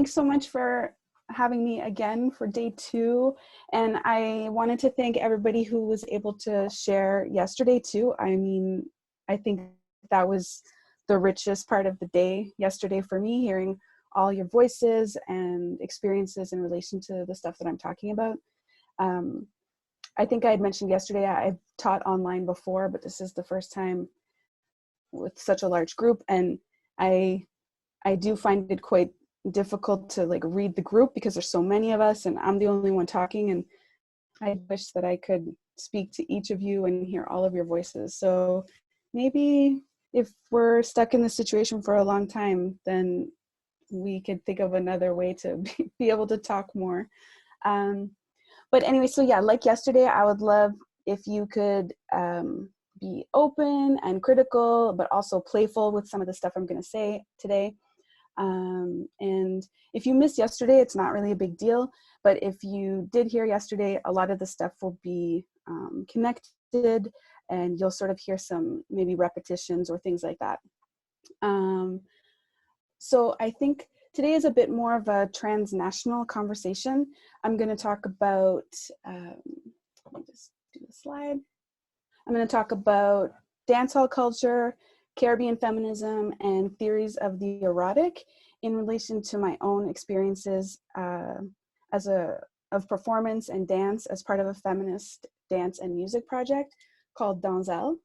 Thanks so much for having me again for day 2. And I wanted to thank everybody who was able to share yesterday too. I mean, I think that was the richest part of the day yesterday for me, hearing all your voices and experiences in relation to the stuff that I'm talking about. I think I had mentioned yesterday, I've taught online before, but this is the first time with such a large group. And I do find it quite difficult to like read the group because there's so many of us and I'm the only one talking, and I wish that I could speak to each of you and hear all of your voices. So maybe if we're stuck in this situation for a long time, then we could think of another way to be able to talk more. But anyway, so yeah, like yesterday, I would love if you could be open and critical, but also playful with some of the stuff I'm going to say today. And if you missed yesterday, it's not really a big deal. But if you did hear yesterday, a lot of the stuff will be connected, and you'll sort of hear some maybe repetitions or things like that. So I think today is a bit more of a transnational conversation. I'm going to talk about, let me just do the slide. I'm going to talk about dancehall culture, Caribbean feminism, and theories of the erotic in relation to my own experiences of performance and dance as part of a feminist dance and music project called Donzelle.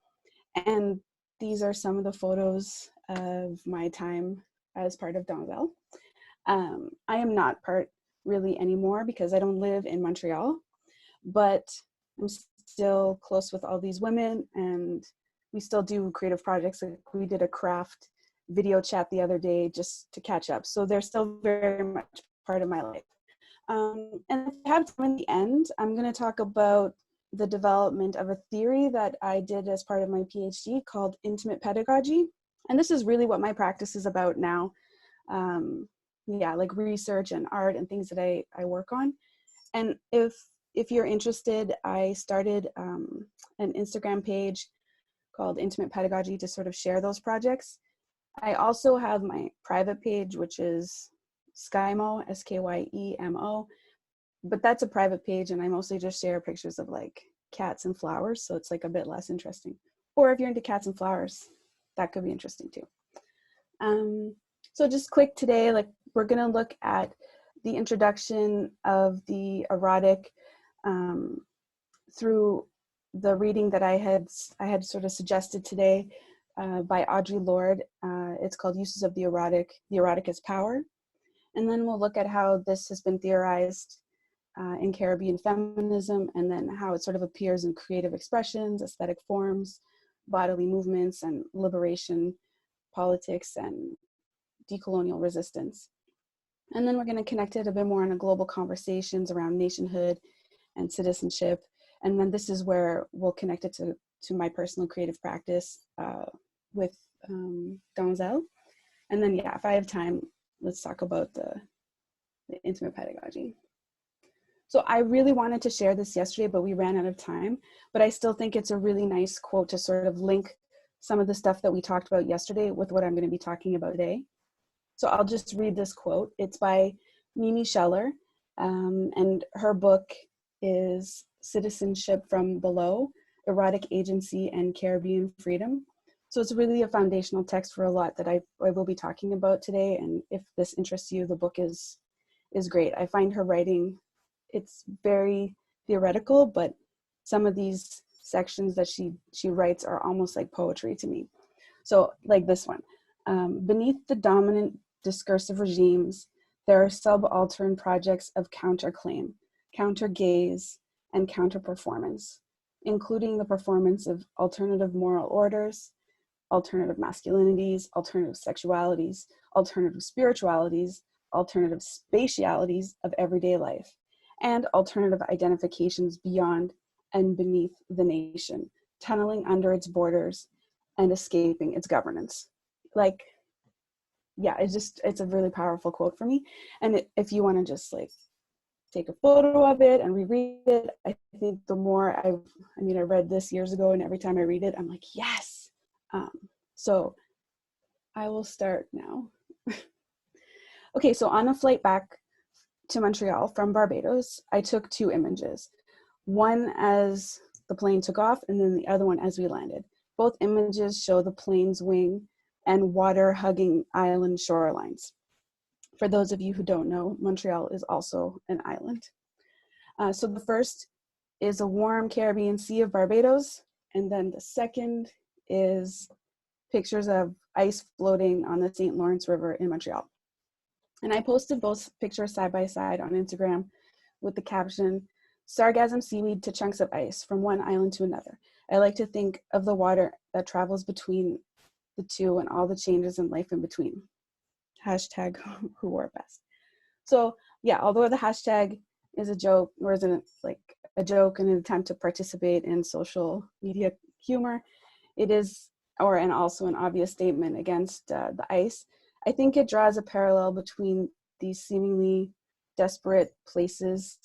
And these are some of the photos of my time as part of Donzelle. I am not part really anymore because I don't live in Montreal, but I'm still close with all these women, and we still do creative projects. We did a craft video chat the other day just to catch up. So they're still very much part of my life. And if I have time in the end, I'm going to talk about the development of a theory that I did as part of my PhD called intimate pedagogy. And this is really what my practice is about now. Yeah, like research and art and things that I work on. And if you're interested, I started an Instagram page called Intimate Pedagogy to sort of share those projects. I also have my private page, which is Skye Mo, SKYEMO, but that's a private page, and I mostly just share pictures of like cats and flowers, so it's like a bit less interesting. Or if you're into cats and flowers, that could be interesting too. So just quick today, like we're gonna look at the introduction of the erotic through the reading that I had sort of suggested today by Audre Lorde. It's called Uses of the Erotic as Power. And then we'll look at how this has been theorized in Caribbean feminism, and then how it sort of appears in creative expressions, aesthetic forms, bodily movements, and liberation, politics, and decolonial resistance. And then we're going to connect it a bit more on a global conversations around nationhood and citizenship. And then this is where we'll connect it to my personal creative practice with Donzelle. And then, yeah, if I have time, let's talk about the intimate pedagogy. So I really wanted to share this yesterday, but we ran out of time. But I still think it's a really nice quote to sort of link some of the stuff that we talked about yesterday with what I'm going to be talking about today. So I'll just read this quote. It's by Mimi Scheller, and her book is Citizenship from Below, Erotic Agency and Caribbean Freedom. So it's really a foundational text for a lot that I will be talking about today. And if this interests you, the book is great. I find her writing, it's very theoretical, but some of these sections that she writes are almost like poetry to me. So like this one, beneath the dominant discursive regimes, there are subaltern projects of counterclaim, counter-gaze, and counter-performance, including the performance of alternative moral orders, alternative masculinities, alternative sexualities, alternative spiritualities, alternative spatialities of everyday life, and alternative identifications beyond and beneath the nation, tunneling under its borders and escaping its governance. Like, yeah, it's a really powerful quote for me. And if you want to just like take a photo of it and reread it, I think the more I read this years ago, and every time I read it, I'm like, yes. So I will start now. Okay, so on a flight back to Montreal from Barbados, I took 2 images. One as the plane took off, and then the other one as we landed. Both images show the plane's wing and water hugging island shorelines. For those of you who don't know, Montreal is also an island. So the first is a warm Caribbean Sea of Barbados, and then the second is pictures of ice floating on the St. Lawrence River in Montreal. And I posted both pictures side by side on Instagram with the caption, "Sargassum seaweed to chunks of ice from one island to another. I like to think of the water that travels between the two and all the changes in life in between. Hashtag who wore best." So yeah, although the hashtag is a joke, or isn't like a joke and an attempt to participate in social media humor, it is, and also an obvious statement against the ice. I think it draws a parallel between these seemingly desperate places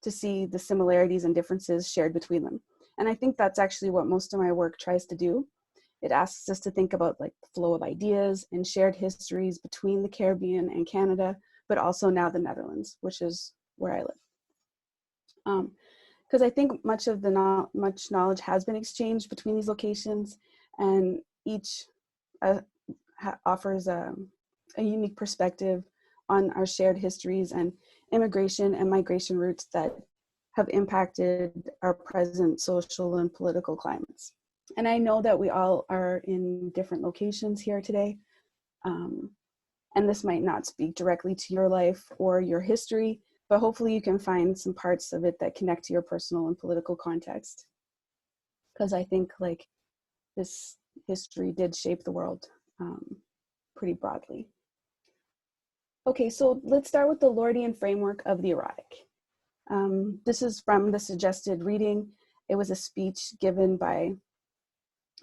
to see the similarities and differences shared between them. And I think that's actually what most of my work tries to do. It asks us to think about like the flow of ideas and shared histories between the Caribbean and Canada, but also now the Netherlands, which is where I live. Because I think much knowledge has been exchanged between these locations, and each offers a unique perspective on our shared histories and immigration and migration routes that have impacted our present social and political climates. And I know that we all are in different locations here today, and this might not speak directly to your life or your history, but hopefully you can find some parts of it that connect to your personal and political context. Because I think like this history did shape the world pretty broadly. Okay, so let's start with the Lordean framework of the erotic. This is from the suggested reading. It was a speech given by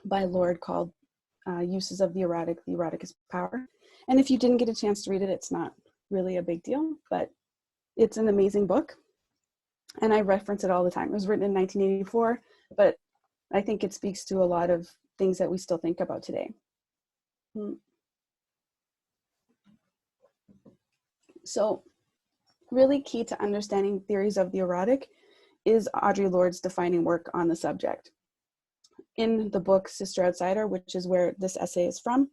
Lorde called Uses of the Erotic is Power. And if you didn't get a chance to read it, it's not really a big deal, but it's an amazing book. And I reference it all the time. It was written in 1984, but I think it speaks to a lot of things that we still think about today. So really key to understanding theories of the erotic is Audre Lorde's defining work on the subject. In the book Sister Outsider, which is where this essay is from,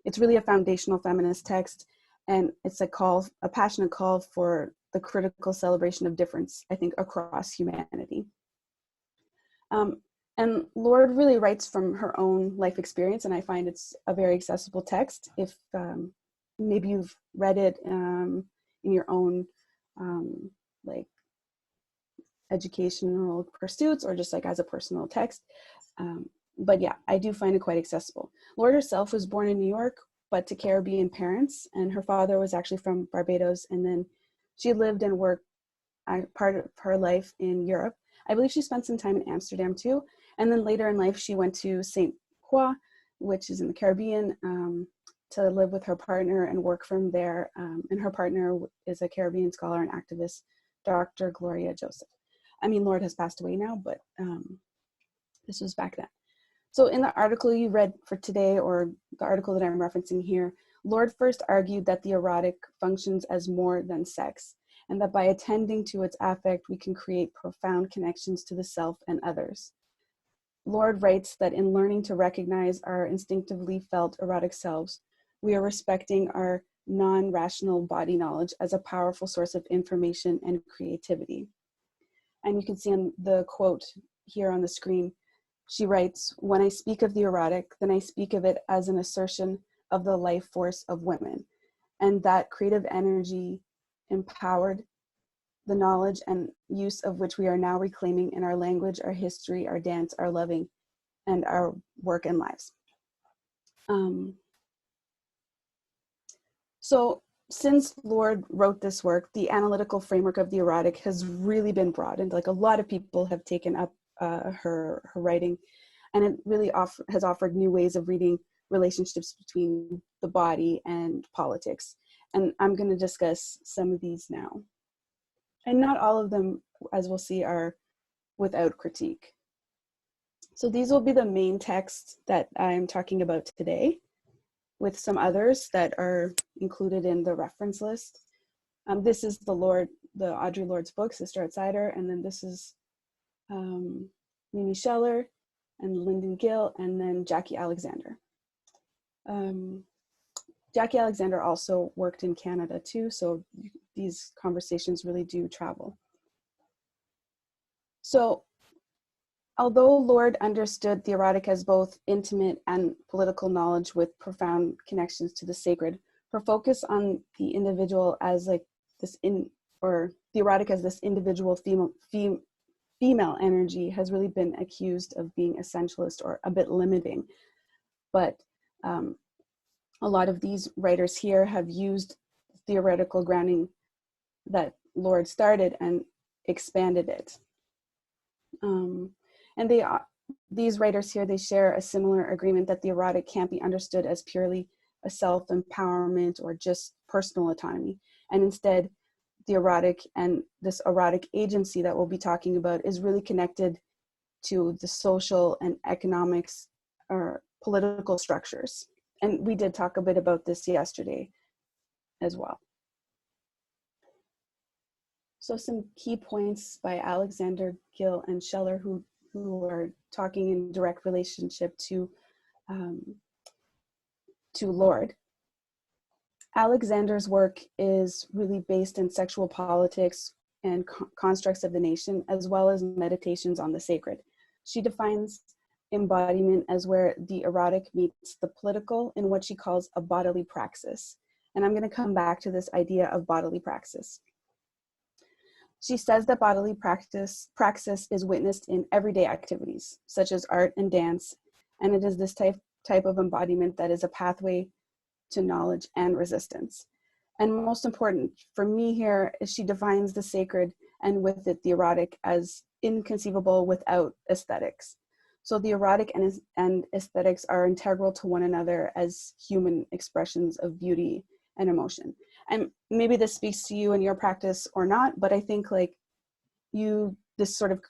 it's really a foundational feminist text, and it's a passionate call for the critical celebration of difference, I think, across humanity. And Lorde really writes from her own life experience, and I find it's a very accessible text. If maybe you've read it in your own like educational pursuits, or just like as a personal text. But yeah, I do find it quite accessible. Lorde herself was born in New York, but to Caribbean parents, and her father was actually from Barbados, and then she lived and worked part of her life in Europe. I believe she spent some time in Amsterdam too, and then later in life she went to St. Croix, which is in the Caribbean, to live with her partner and work from there. And her partner is a Caribbean scholar and activist, Dr. Gloria Joseph. I mean, Lorde has passed away now, but this was back then. So in the article you read for today, or the article that I'm referencing here, Lorde first argued that the erotic functions as more than sex, and that by attending to its affect, we can create profound connections to the self and others. Lorde writes that in learning to recognize our instinctively felt erotic selves, we are respecting our non-rational body knowledge as a powerful source of information and creativity. And you can see in the quote here on the screen, she writes, "When I speak of the erotic, then I speak of it as an assertion of the life force of women, and that creative energy empowered the knowledge and use of which we are now reclaiming in our language, our history, our dance, our loving, and our work and lives." So since Lorde wrote this work, the analytical framework of the erotic has really been broadened. Like, a lot of people have taken up her writing, and it really has offered new ways of reading relationships between the body and politics. And I'm going to discuss some of these now. And not all of them, as we'll see, are without critique. So these will be the main texts that I'm talking about today, with some others that are included in the reference list. This is the Audre Lorde's book, Sister Outsider, and then this is Mimi Scheller and Lyndon Gill, and then Jackie Alexander. Jackie Alexander also worked in Canada too, so these conversations really do travel. So, although Lorde understood the erotic as both intimate and political knowledge with profound connections to the sacred, her focus on the individual as like this the erotic as this individual female energy has really been accused of being essentialist or a bit limiting. But a lot of these writers here have used theoretical grounding that Lorde started and expanded it. And these writers here, they share a similar agreement that the erotic can't be understood as purely a self-empowerment or just personal autonomy. And instead, the erotic and this erotic agency that we'll be talking about is really connected to the social and economics or political structures. And we did talk a bit about this yesterday as well. So some key points by Alexander, Gill, and Scheller, who are talking in direct relationship to Lorde. Alexander's work is really based in sexual politics and constructs of the nation, as well as meditations on the sacred. She defines embodiment as where the erotic meets the political in what she calls a bodily praxis. And I'm going to come back to this idea of bodily praxis. She says that bodily praxis is witnessed in everyday activities, such as art and dance, and it is this type of embodiment that is a pathway to knowledge and resistance. And most important for me here is she defines the sacred and with it the erotic as inconceivable without aesthetics. So the erotic and aesthetics are integral to one another as human expressions of beauty and emotion. And maybe this speaks to you in your practice or not, but I think like this sort of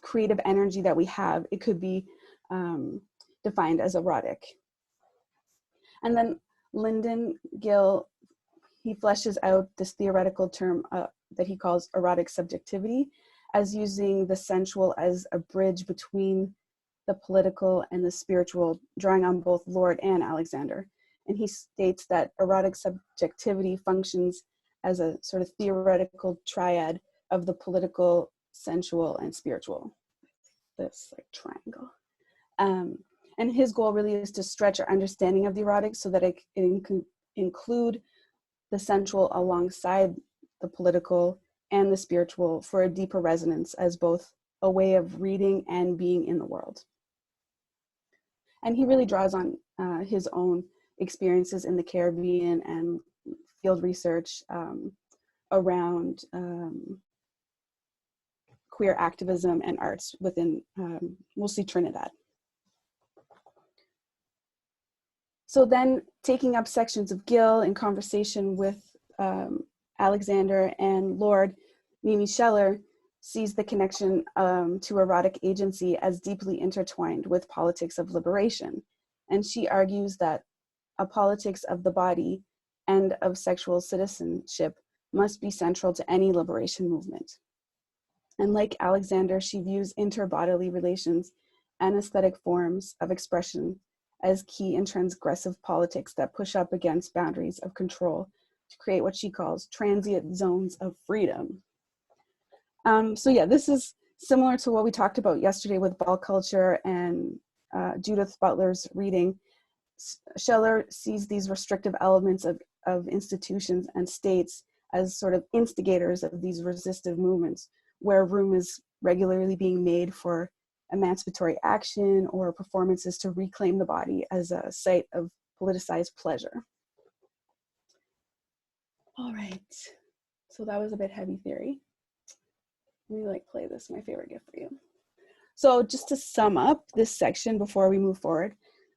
creative energy that we have, it could be defined as erotic. And then Lyndon Gill, he fleshes out this theoretical term that he calls erotic subjectivity as using the sensual as a bridge between the political and the spiritual, drawing on both Lorde and Alexander. And he states that erotic subjectivity functions as a sort of theoretical triad of the political, sensual, and spiritual, this like triangle. And his goal really is to stretch our understanding of the erotic so that it can include the sensual alongside the political and the spiritual for a deeper resonance as both a way of reading and being in the world. And he really draws on his own experiences in the Caribbean and field research around queer activism and arts within mostly Trinidad. So then taking up sections of Gill in conversation with Alexander and Lorde, Mimi Scheller sees the connection to erotic agency as deeply intertwined with politics of liberation. And she argues that a politics of the body and of sexual citizenship must be central to any liberation movement. And like Alexander, she views interbodily relations and aesthetic forms of expression as key in transgressive politics that push up against boundaries of control to create what she calls transient zones of freedom. So yeah, this is similar to what we talked about yesterday with ball culture and Judith Butler's reading. Scheller sees these restrictive elements of institutions and states as sort of instigators of these resistive movements, where room is regularly being made for emancipatory action or performances to reclaim the body as a site of politicized pleasure. All right, so that was a bit heavy theory. Let me like play this, my favorite gift for you. So just to sum up this section before we move forward,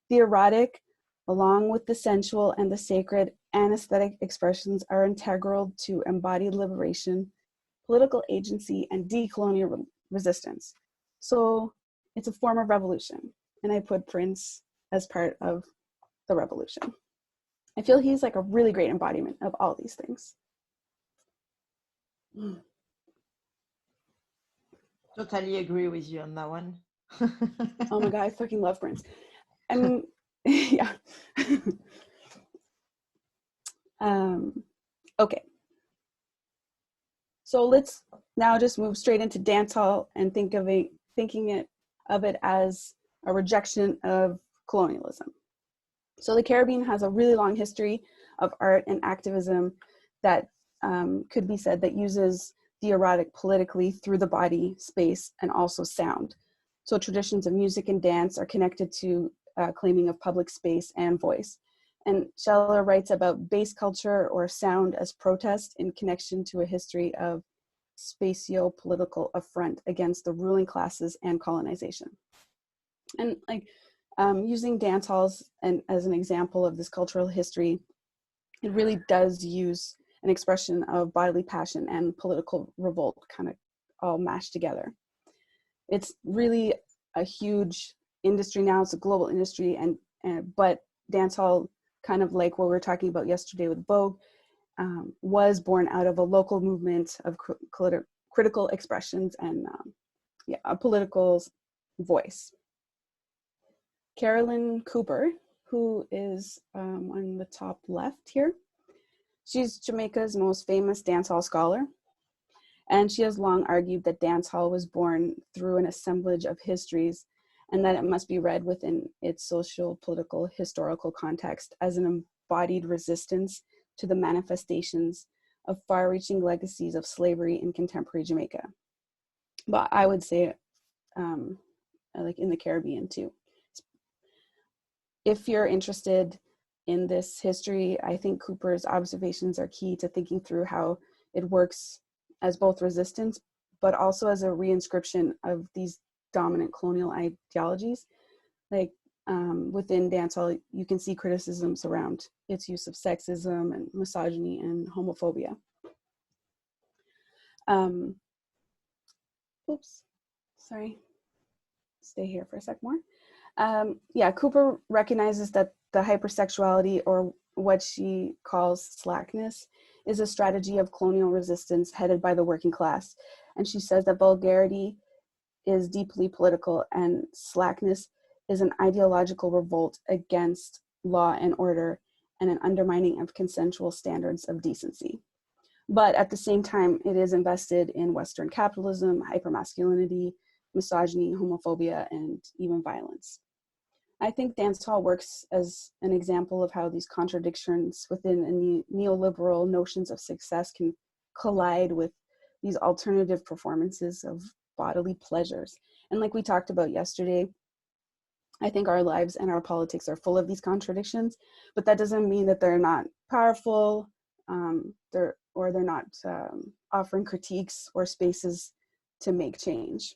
the erotic, along with the sensual and the sacred and aesthetic expressions are integral to embodied liberation, political agency, and decolonial resistance. So it's a form of revolution. And I put Prince as part of the revolution. I feel he's like a really great embodiment of all these things. Totally agree with you on that one. Oh my God, I fucking love Prince. I mean, yeah. Okay. So let's now just move straight into dancehall and thinking of it as a rejection of colonialism. So the Caribbean has a really long history of art and activism that could be said that uses the erotic politically through the body, space, and also sound. So traditions of music and dance are connected to claiming of public space and voice. And Scheller writes about bass culture or sound as protest in connection to a history of spatio-political affront against the ruling classes and colonization. And like using dance halls and as an example of this cultural history, it really does use an expression of bodily passion and political revolt kind of all mashed together. It's really a huge industry now. It's a global industry, but dancehall, kind of like what we were talking about yesterday with Vogue, was born out of a local movement of critical expressions and a political voice. Carolyn Cooper, who is on the top left here, she's Jamaica's most famous dancehall scholar, and she has long argued that dancehall was born through an assemblage of histories and that it must be read within its social, political, historical context as an embodied resistance to the manifestations of far-reaching legacies of slavery in contemporary Jamaica. But I would say like in the Caribbean too. If you're interested in this history, I think Cooper's observations are key to thinking through how it works as both resistance, but also as a reinscription of these dominant colonial ideologies. Like within dancehall, you can see criticisms around its use of sexism and misogyny and homophobia. Oops, sorry. Stay here for a sec more. Yeah, Cooper recognizes that the hypersexuality, or what she calls slackness, is a strategy of colonial resistance headed by the working class. And she says that vulgarity is deeply political and slackness is an ideological revolt against law and order and an undermining of consensual standards of decency. But at the same time, it is invested in Western capitalism, hypermasculinity, misogyny, homophobia, and even violence. I think dancehall works as an example of how these contradictions within neoliberal notions of success can collide with these alternative performances of bodily pleasures. And like we talked about yesterday, I think our lives and our politics are full of these contradictions, but that doesn't mean that they're not powerful, they're not offering critiques or spaces to make change.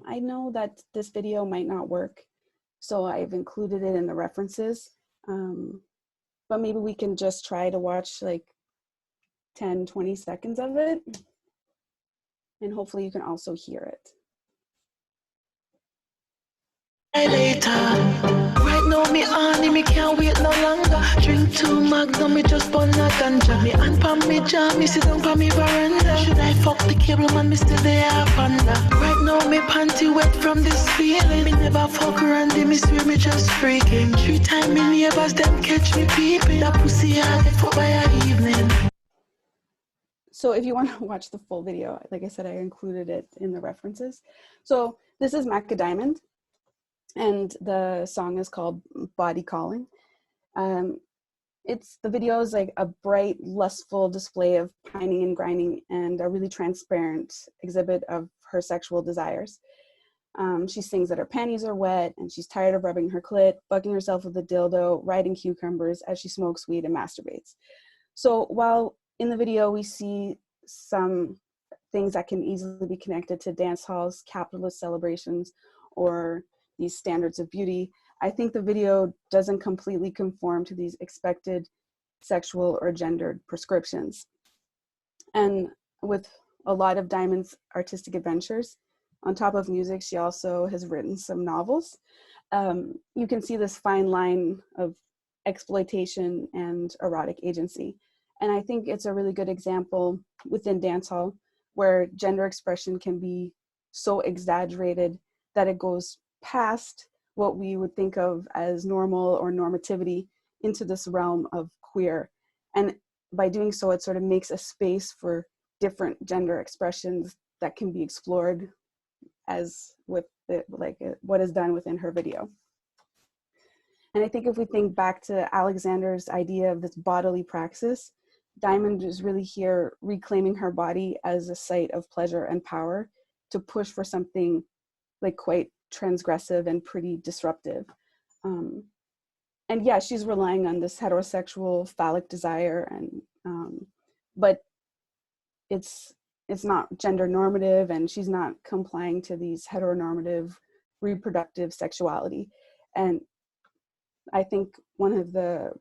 I know that this video might not work, so I've included it in the references, but maybe we can just try to watch like 10, 20 seconds of it, and hopefully you can also hear it. Later. Right now me honey, me can't wait no longer. Drink 2 Magnum, me just burn a ganja. Me hand pan me jam, me sit down pan me veranda. Should I fuck the cable man, me still there panda. Right now me panty wet from this feeling. Me never fuck Randy, me swear me just freaking. 3 times me neighbors them catch me peeping. That pussy I get fucked by a evening. So if you want to watch the full video, like I said, I included it in the references. So this is Macca Diamond, and the song is called Body Calling. The video is like a bright, lustful display of pining and grinding and a really transparent exhibit of her sexual desires. She sings that her panties are wet and she's tired of rubbing her clit, bugging herself with a dildo, riding cucumbers as she smokes weed and masturbates. So while in the video we see some things that can easily be connected to dance halls, capitalist celebrations, or these standards of beauty, I think the video doesn't completely conform to these expected sexual or gendered prescriptions. And with a lot of Diamond's artistic adventures, on top of music, she also has written some novels. you can see this fine line of exploitation and erotic agency. And I think it's a really good example within dancehall where gender expression can be so exaggerated that it goes past what we would think of as normal or normativity into this realm of queer. And by doing so, it sort of makes a space for different gender expressions that can be explored, as with what is done within her video. And I think if we think back to Alexander's idea of this bodily praxis, Diamond is really here reclaiming her body as a site of pleasure and power to push for something like quite transgressive and pretty disruptive. And yeah, she's relying on this heterosexual phallic desire, and but it's not gender normative, and she's not complying to these heteronormative reproductive sexuality. And I think one of the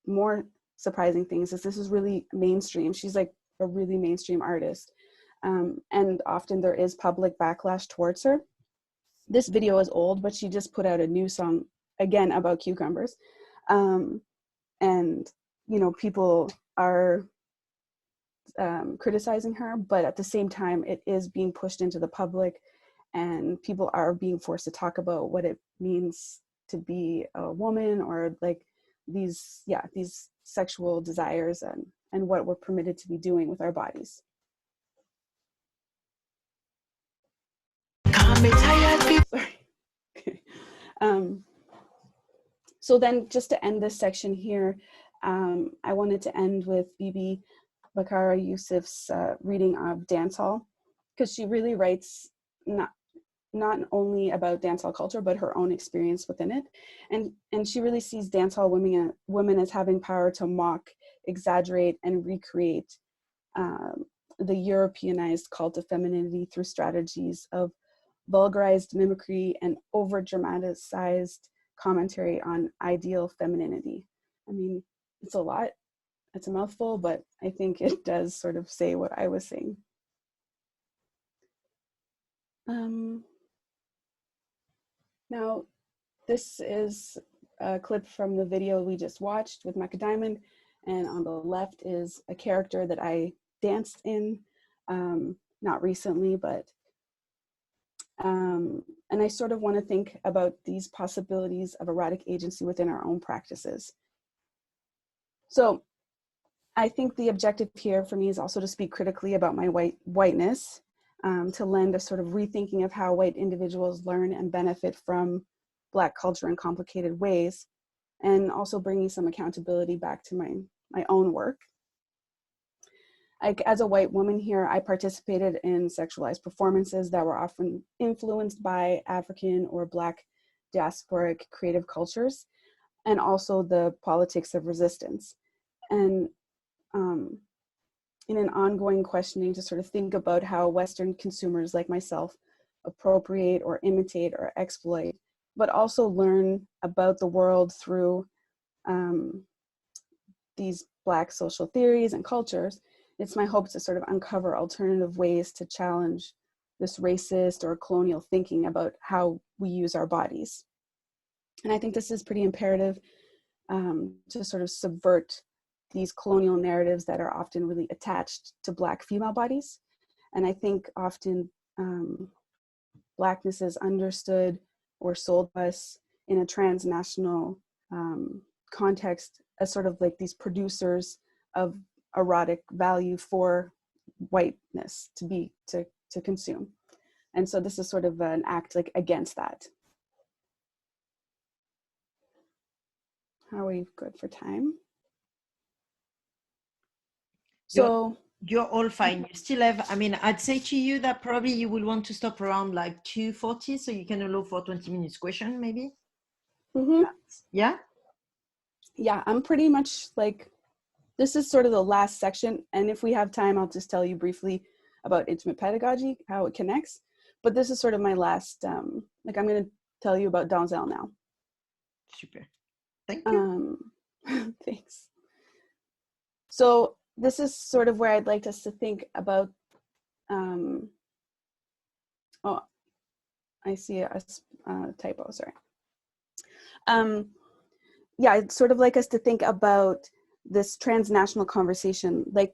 more surprising things is this is really mainstream. She's like a really mainstream artist. And often there is public backlash towards her. This video is old, but she just put out a new song, again, about cucumbers. And, you know, people are criticizing her, but at the same time, it is being pushed into the public, and people are being forced to talk about what it means to be a woman, or like these sexual desires, and what we're permitted to be doing with our bodies. Sorry. So then, just to end this section here, I wanted to end with Bibi Bakara Yusuf's reading of Dancehall, because she really writes not only about dancehall culture, but her own experience within it. And she really sees dancehall women as having power to mock, exaggerate, and recreate the Europeanized cult of femininity through strategies of vulgarized mimicry and over-dramatized commentary on ideal femininity. I mean, it's a lot, it's a mouthful, but I think it does sort of say what I was saying. Now, this is a clip from the video we just watched with Mecca Diamond, and on the left is a character that I danced in, not recently, but and I sort of want to think about these possibilities of erotic agency within our own practices. So I think the objective here for me is also to speak critically about my whiteness, to lend a sort of rethinking of how white individuals learn and benefit from Black culture in complicated ways, and also bringing some accountability back to my own work. Like, as a white woman here, I participated in sexualized performances that were often influenced by African or Black diasporic creative cultures, and also the politics of resistance. And in an ongoing questioning to sort of think about how Western consumers like myself appropriate or imitate or exploit, but also learn about the world through these Black social theories and cultures, it's my hope to sort of uncover alternative ways to challenge this racist or colonial thinking about how we use our bodies. And I think this is pretty imperative to sort of subvert these colonial narratives that are often really attached to Black female bodies. And I think often Blackness is understood or sold to us in a transnational context as sort of like these producers of erotic value for whiteness to consume. And so this is sort of an act like against that. How are we good for time? So you're all fine. You still have, I mean, I'd say to you that probably you will want to stop around like 2:40, so you can allow for 20 minutes question maybe. Mm-hmm. Yeah? Yeah, I'm pretty much like, this is sort of the last section. And if we have time, I'll just tell you briefly about intimate pedagogy, how it connects. But this is sort of my last, like I'm going to tell you about Donzel now. Super. Thank you. Thanks. So this is sort of where I'd like us to think about, oh, I see a typo, sorry. Yeah, I'd sort of like us to think about this transnational conversation, like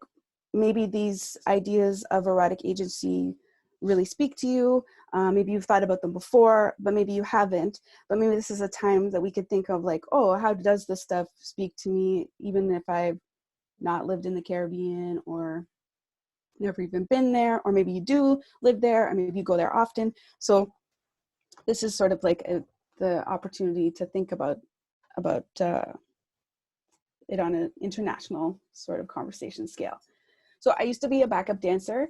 maybe these ideas of erotic agency really speak to you. Maybe you've thought about them before, but maybe you haven't. But maybe this is a time that we could think of like, oh, how does this stuff speak to me, even if I've not lived in the Caribbean or never even been there, or maybe you do live there, or maybe you go there often. So this is sort of like the opportunity to think about it on an international sort of conversation scale. So I used to be a backup dancer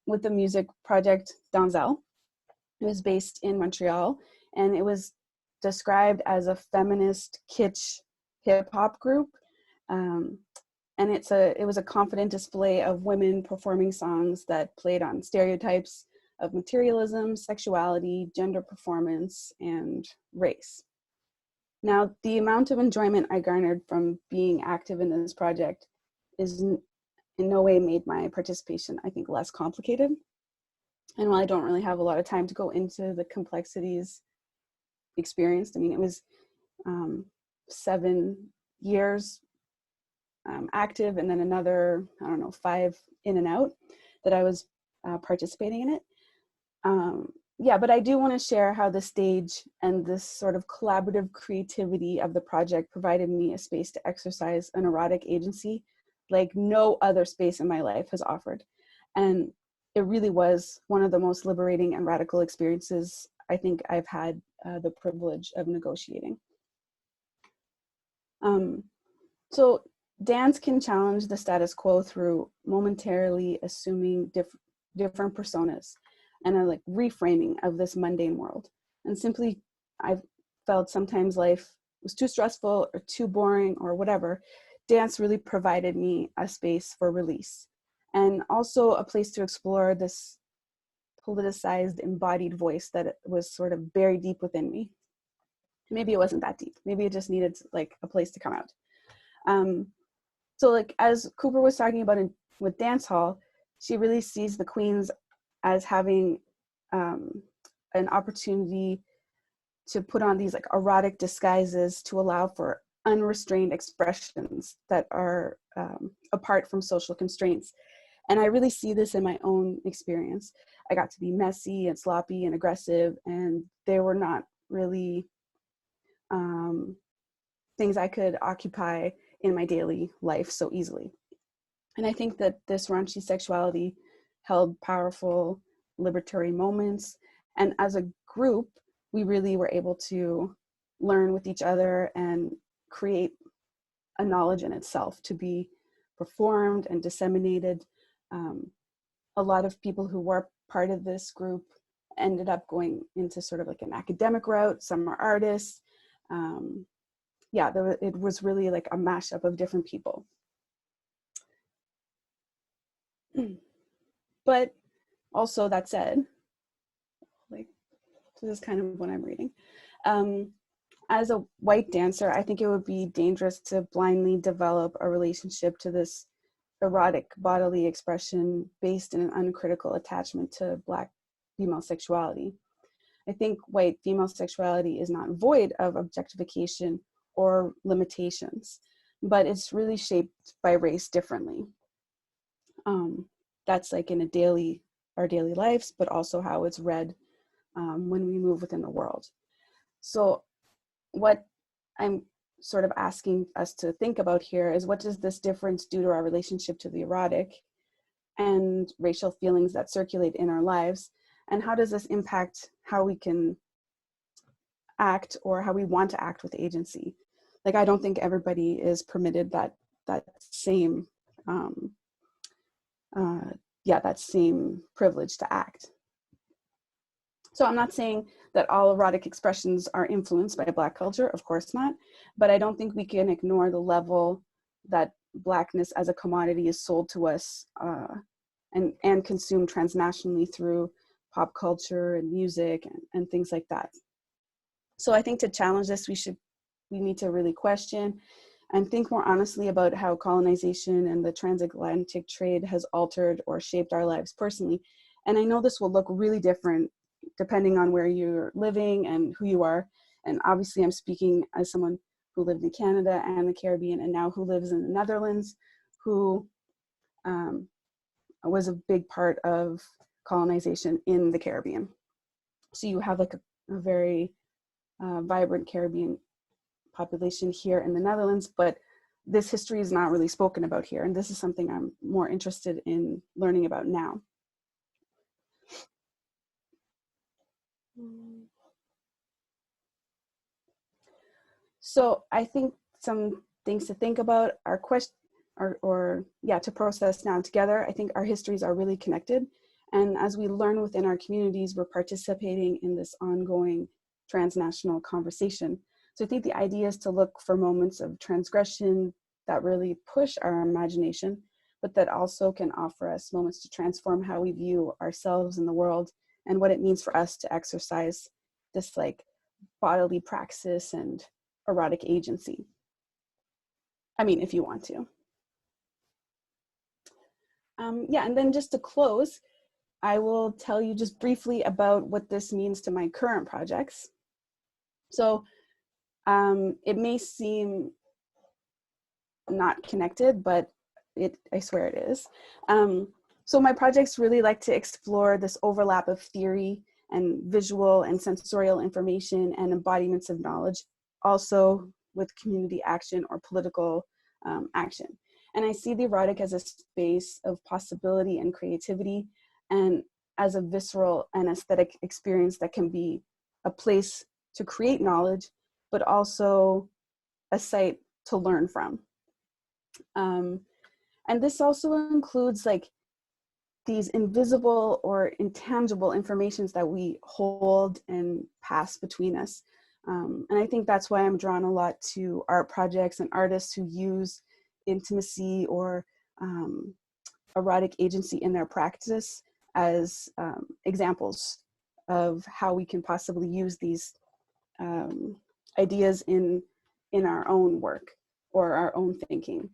with the music project Donzel. It was based in Montreal, and it was described as a feminist kitsch hip hop group. And it was a confident display of women performing songs that played on stereotypes of materialism, sexuality, gender performance, and race. Now, the amount of enjoyment I garnered from being active in this project is in no way made my participation, I think, less complicated. And while I don't really have a lot of time to go into the complexities experienced, I mean, it was 7 years active, and then another, 5 in and out that I was participating in it. Yeah, but I do want to share how the stage and this sort of collaborative creativity of the project provided me a space to exercise an erotic agency like no other space in my life has offered. And it really was one of the most liberating and radical experiences I think I've had the privilege of negotiating. So dance can challenge the status quo through momentarily assuming different personas and a like reframing of this mundane world. And simply, I've felt sometimes life was too stressful or too boring or whatever. Dance really provided me a space for release, and also a place to explore this politicized embodied voice that was sort of buried deep within me. Maybe it wasn't that deep. Maybe it just needed like a place to come out. So like as Cooper was talking about with Dance Hall, she really sees the queens as having an opportunity to put on these like erotic disguises to allow for unrestrained expressions that are apart from social constraints. And I really see this in my own experience. I got to be messy and sloppy and aggressive, and they were not really things I could occupy in my daily life so easily. And I think that this raunchy sexuality held powerful liberatory moments. And as a group, we really were able to learn with each other and create a knowledge in itself to be performed and disseminated. A lot of people who were part of this group ended up going into sort of like an academic route. Some are artists. Yeah, it was really like a mashup of different people. But also that said, like, this is kind of what I'm reading. As a white dancer, I think it would be dangerous to blindly develop a relationship to this erotic bodily expression based in an uncritical attachment to Black female sexuality. I think white female sexuality is not void of objectification or limitations, but it's really shaped by race differently. That's like in our daily lives, but also how it's read when we move within the world. So what I'm sort of asking us to think about here is, what does this difference do to our relationship to the erotic and racial feelings that circulate in our lives? And how does this impact how we can act or how we want to act with agency? Like, I don't think everybody is permitted that same that same privilege to act. So I'm not saying that all erotic expressions are influenced by Black culture, of course not, but I don't think we can ignore the level that Blackness as a commodity is sold to us and consumed transnationally through pop culture and music and things like that. So I think to challenge this, we need to really question and think more honestly about how colonization and the transatlantic trade has altered or shaped our lives personally. And I know this will look really different depending on where you're living and who you are. And obviously I'm speaking as someone who lived in Canada and the Caribbean and now who lives in the Netherlands, who was a big part of colonization in the Caribbean. So you have like a very vibrant Caribbean population here in the Netherlands, but this history is not really spoken about here. And this is something I'm more interested in learning about now. So I think some things to think about are to process now together. I think our histories are really connected. And as we learn within our communities, we're participating in this ongoing transnational conversation. So I think the idea is to look for moments of transgression that really push our imagination, but that also can offer us moments to transform how we view ourselves in the world and what it means for us to exercise this like bodily praxis and erotic agency. I mean, if you want to. Yeah, and then just to close, I will tell you just briefly about what this means to my current projects. So it may seem not connected, but I swear it is. So my projects really like to explore this overlap of theory and visual and sensorial information and embodiments of knowledge, also with community action or political action. And I see the erotic as a space of possibility and creativity, and as a visceral and aesthetic experience that can be a place to create knowledge, but also a site to learn from. And this also includes like these invisible or intangible informations that we hold and pass between us. And I think that's why I'm drawn a lot to art projects and artists who use intimacy or erotic agency in their practice as examples of how we can possibly use these ideas in our own work or our own thinking.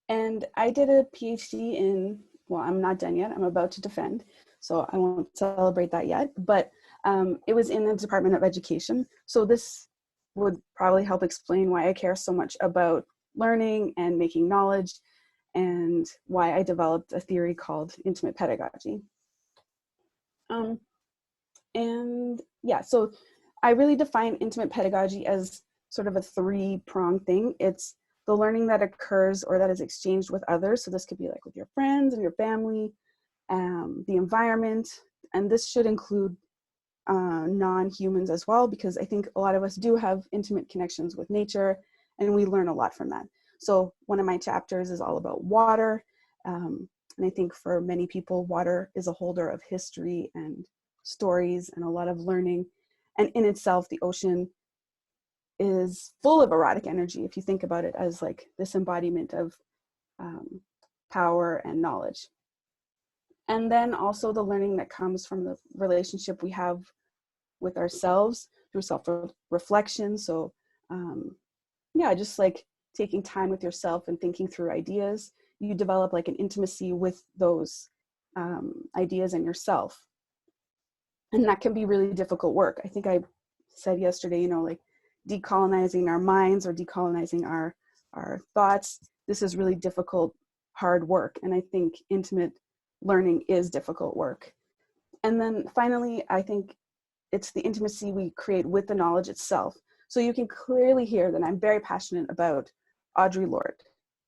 And I did a PhD in, well, I'm not done yet, I'm about to defend, so I won't celebrate that yet, but it was in the Department of Education. So this would probably help explain why I care so much about learning and making knowledge, and why I developed a theory called intimate pedagogy. And yeah, so I really define intimate pedagogy as sort of a three-pronged thing. It's the learning that occurs or that is exchanged with others. So this could be like with your friends and your family, the environment, and this should include non-humans as well, because I think a lot of us do have intimate connections with nature and we learn a lot from that. So one of my chapters is all about water. And I think for many people, water is a holder of history and stories and a lot of learning. And in itself, the ocean is full of erotic energy if you think about it as like this embodiment of power and knowledge. And then also the learning that comes from the relationship we have with ourselves through self-reflection. So yeah, just like taking time with yourself and thinking through ideas, you develop like an intimacy with those ideas and yourself. And that can be really difficult work. I think I said yesterday, you know, like decolonizing our minds or decolonizing our thoughts. This is really difficult, hard work. And I think intimate learning is difficult work. And then finally, I think it's the intimacy we create with the knowledge itself. So you can clearly hear that I'm very passionate about Audre Lorde.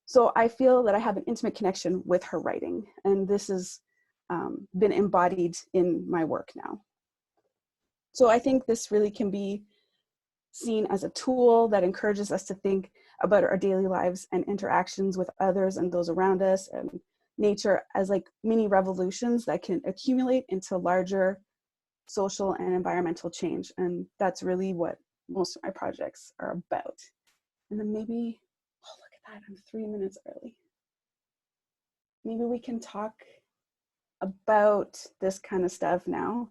So I feel that I have an intimate connection with her writing, and this has been embodied in my work now. So I think this really can be seen as a tool that encourages us to think about our daily lives and interactions with others and those around us and nature as like mini revolutions that can accumulate into larger social and environmental change. And that's really what most of my projects are about. And then maybe, oh, look at that, I'm 3 minutes early. Maybe we can talk about this kind of stuff now.